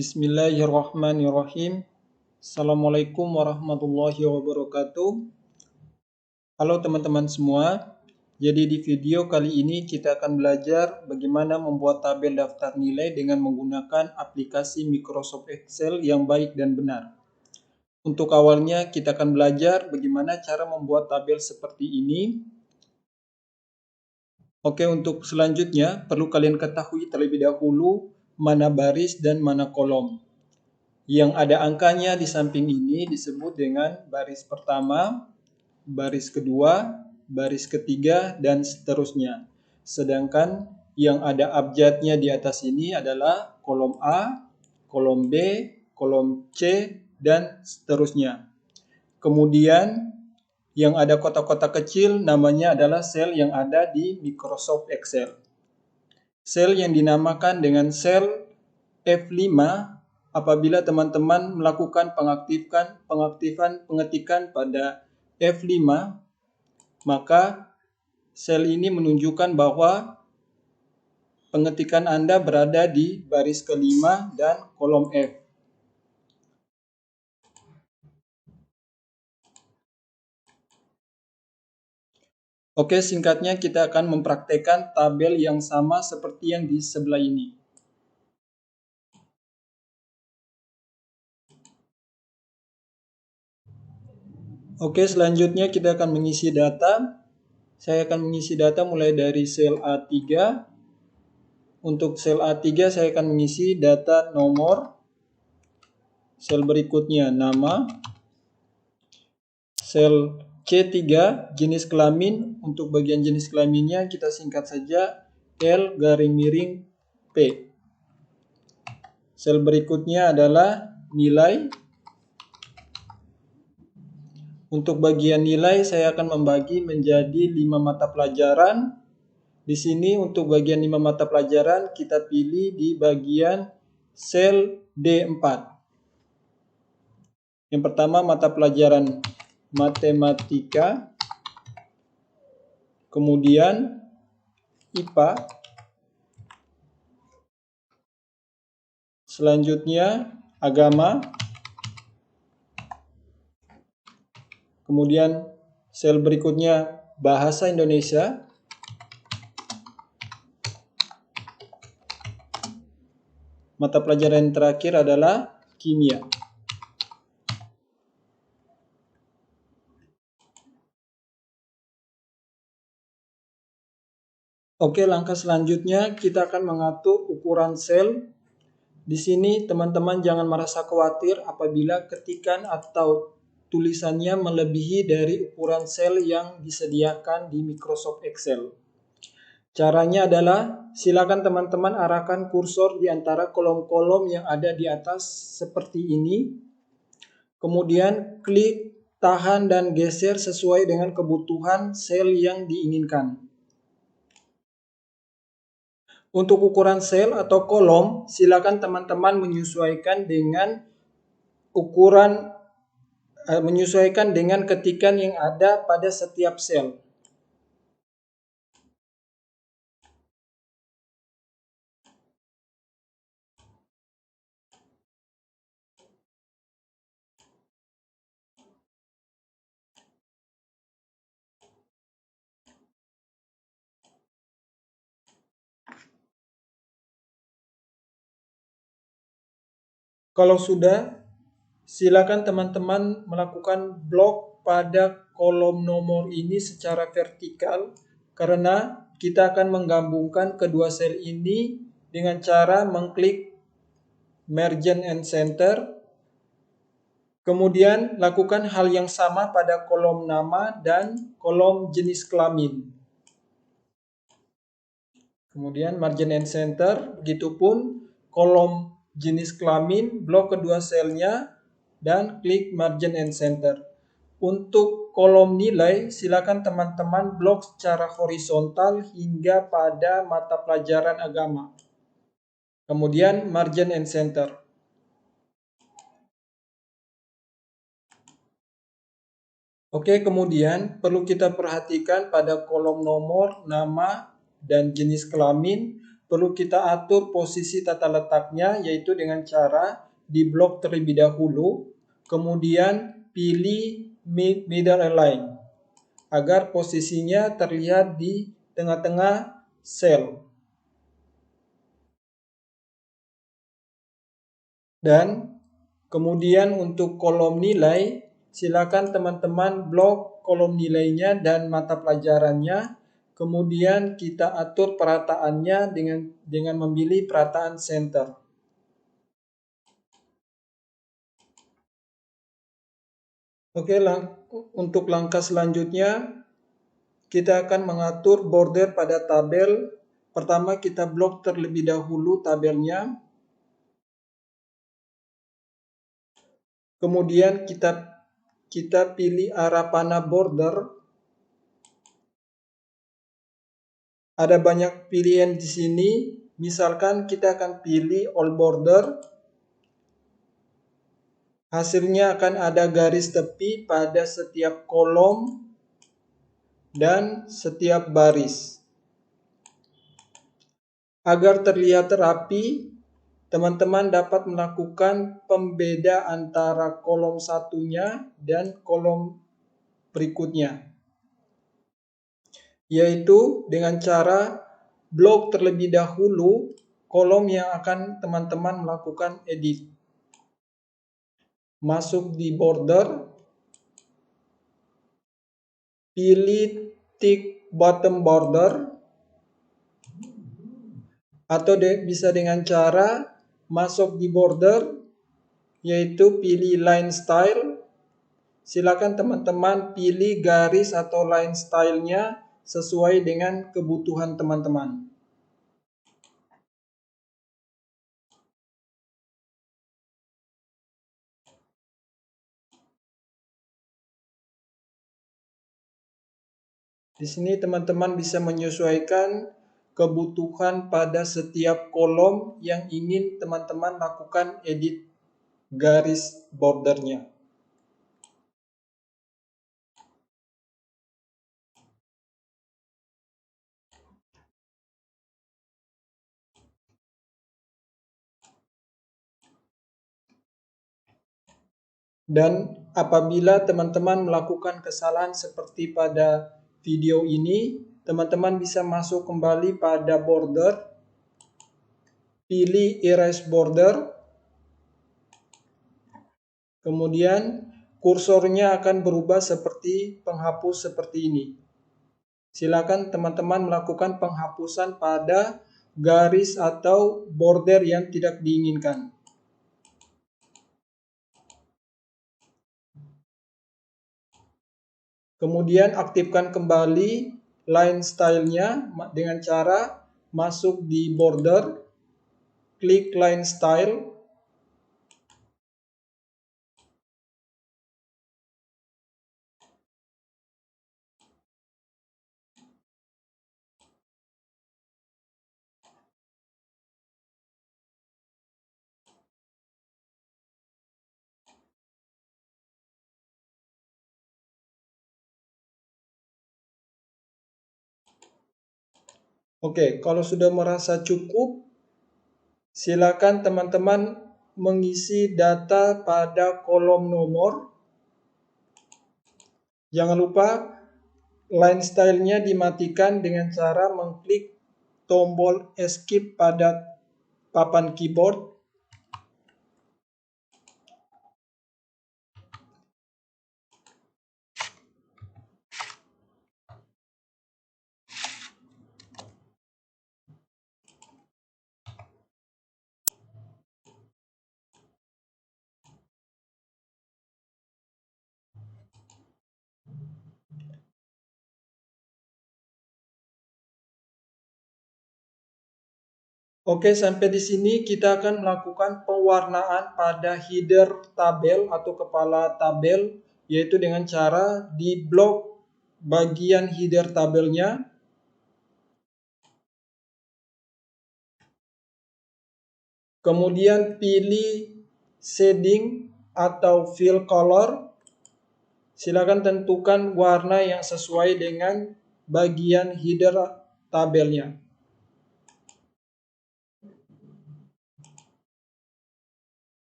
Bismillahirrahmanirrahim. Assalamualaikum warahmatullahi wabarakatuh. Halo teman-teman semua. Jadi di video kali ini kita akan belajar bagaimana membuat tabel daftar nilai dengan menggunakan aplikasi Microsoft Excel yang baik dan benar. Untuk awalnya kita akan belajar bagaimana cara membuat tabel seperti ini. Oke, untuk selanjutnya perlu kalian ketahui terlebih dahulu mana baris dan mana kolom. Yang ada angkanya di samping ini disebut dengan baris pertama, baris kedua, baris ketiga, dan seterusnya. Sedangkan yang ada abjadnya di atas ini adalah kolom A, kolom B, kolom C, dan seterusnya. Kemudian yang ada kotak-kotak kecil namanya adalah sel yang ada di Microsoft Excel. Sel yang dinamakan dengan sel F5 apabila teman-teman melakukan pengaktifan pengetikan pada F5, maka sel ini menunjukkan bahwa pengetikan Anda berada di baris kelima dan kolom F. Oke, singkatnya kita akan mempraktekkan tabel yang sama seperti yang di sebelah ini. Oke, selanjutnya kita akan mengisi data. Saya akan mengisi data mulai dari sel A3. Untuk sel A3 saya akan mengisi data nomor. Sel berikutnya nama. Sel C3 jenis kelamin. Untuk bagian jenis kelaminnya kita singkat saja L_P. Sel berikutnya adalah nilai. Untuk bagian nilai saya akan membagi menjadi 5 mata pelajaran. Di sini untuk bagian 5 mata pelajaran kita pilih di bagian sel D4. Yang pertama mata pelajaran matematika, kemudian IPA, selanjutnya agama, kemudian sel berikutnya bahasa Indonesia, mata pelajaran yang terakhir adalah kimia. Oke, langkah selanjutnya kita akan mengatur ukuran sel. Di sini teman-teman jangan merasa khawatir apabila ketikan atau tulisannya melebihi dari ukuran sel yang disediakan di Microsoft Excel. Caranya adalah silakan teman-teman arahkan kursor di antara kolom-kolom yang ada di atas seperti ini. Kemudian klik, tahan, dan geser sesuai dengan kebutuhan sel yang diinginkan. Untuk ukuran sel atau kolom, silakan teman-teman menyesuaikan dengan ketikan yang ada pada setiap sel. Kalau sudah, silakan teman-teman melakukan blok pada kolom nomor ini secara vertikal karena kita akan menggabungkan kedua sel ini dengan cara mengklik Merge and Center. Kemudian lakukan hal yang sama pada kolom nama dan kolom jenis kelamin. Kemudian Margin and Center, begitupun kolom jenis kelamin, blok kedua selnya, dan klik Margin and Center. Untuk kolom nilai, silakan teman-teman blok secara horizontal hingga pada mata pelajaran agama. Kemudian Margin and Center. Oke, kemudian perlu kita perhatikan pada kolom nomor, nama, dan jenis kelamin. perlu kita atur posisi tata letaknya, yaitu dengan cara di blok terlebih dahulu, kemudian pilih middle align agar posisinya terlihat di tengah-tengah sel. Dan kemudian untuk kolom nilai, silakan teman-teman blok kolom nilainya dan mata pelajarannya. Kemudian kita atur perataannya dengan memilih perataan center. Oke, untuk langkah selanjutnya kita akan mengatur border pada tabel. Pertama kita blok terlebih dahulu tabelnya. Kemudian kita pilih arah panah border. Ada banyak pilihan di sini. Misalkan kita akan pilih all border. Hasilnya akan ada garis tepi pada setiap kolom dan setiap baris. Agar terlihat rapi, teman-teman dapat melakukan pembeda antara kolom satunya dan kolom berikutnya, yaitu dengan cara blok terlebih dahulu kolom yang akan teman-teman melakukan edit. Masuk di border, pilih tick bottom border, atau bisa dengan cara masuk di border, yaitu pilih line style. Silakan teman-teman pilih garis atau line stylenya sesuai dengan kebutuhan teman-teman. Di sini teman-teman bisa menyesuaikan kebutuhan pada setiap kolom yang ingin teman-teman lakukan edit garis bordernya. Dan apabila teman-teman melakukan kesalahan seperti pada video ini, teman-teman bisa masuk kembali pada border, pilih erase border, kemudian kursornya akan berubah seperti penghapus seperti ini. Silakan teman-teman melakukan penghapusan pada garis atau border yang tidak diinginkan. Kemudian aktifkan kembali line style-nya dengan cara masuk di border, klik line style, Oke, kalau sudah merasa cukup, silakan teman-teman mengisi data pada kolom nomor. Jangan lupa line style-nya dimatikan dengan cara mengklik tombol escape pada papan keyboard. Oke, sampai di sini kita akan melakukan pewarnaan pada header tabel atau kepala tabel, yaitu dengan cara di blok bagian header tabelnya. Kemudian pilih shading atau fill color. Silakan tentukan warna yang sesuai dengan bagian header tabelnya.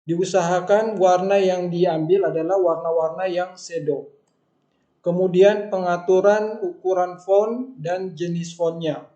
Diusahakan warna yang diambil adalah warna-warna yang shadow. Kemudian pengaturan ukuran font dan jenis fontnya.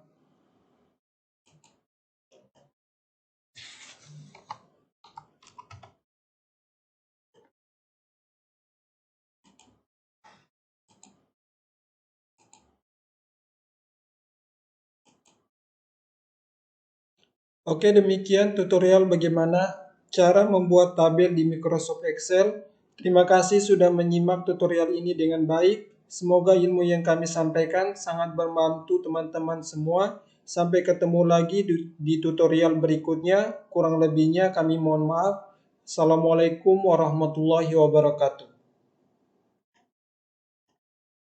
Oke, demikian tutorial bagaimana cara membuat tabel di Microsoft Excel. Terima kasih sudah menyimak tutorial ini dengan baik. Semoga ilmu yang kami sampaikan sangat membantu teman-teman semua. Sampai ketemu lagi di tutorial berikutnya. Kurang lebihnya kami mohon maaf. Assalamualaikum warahmatullahi wabarakatuh.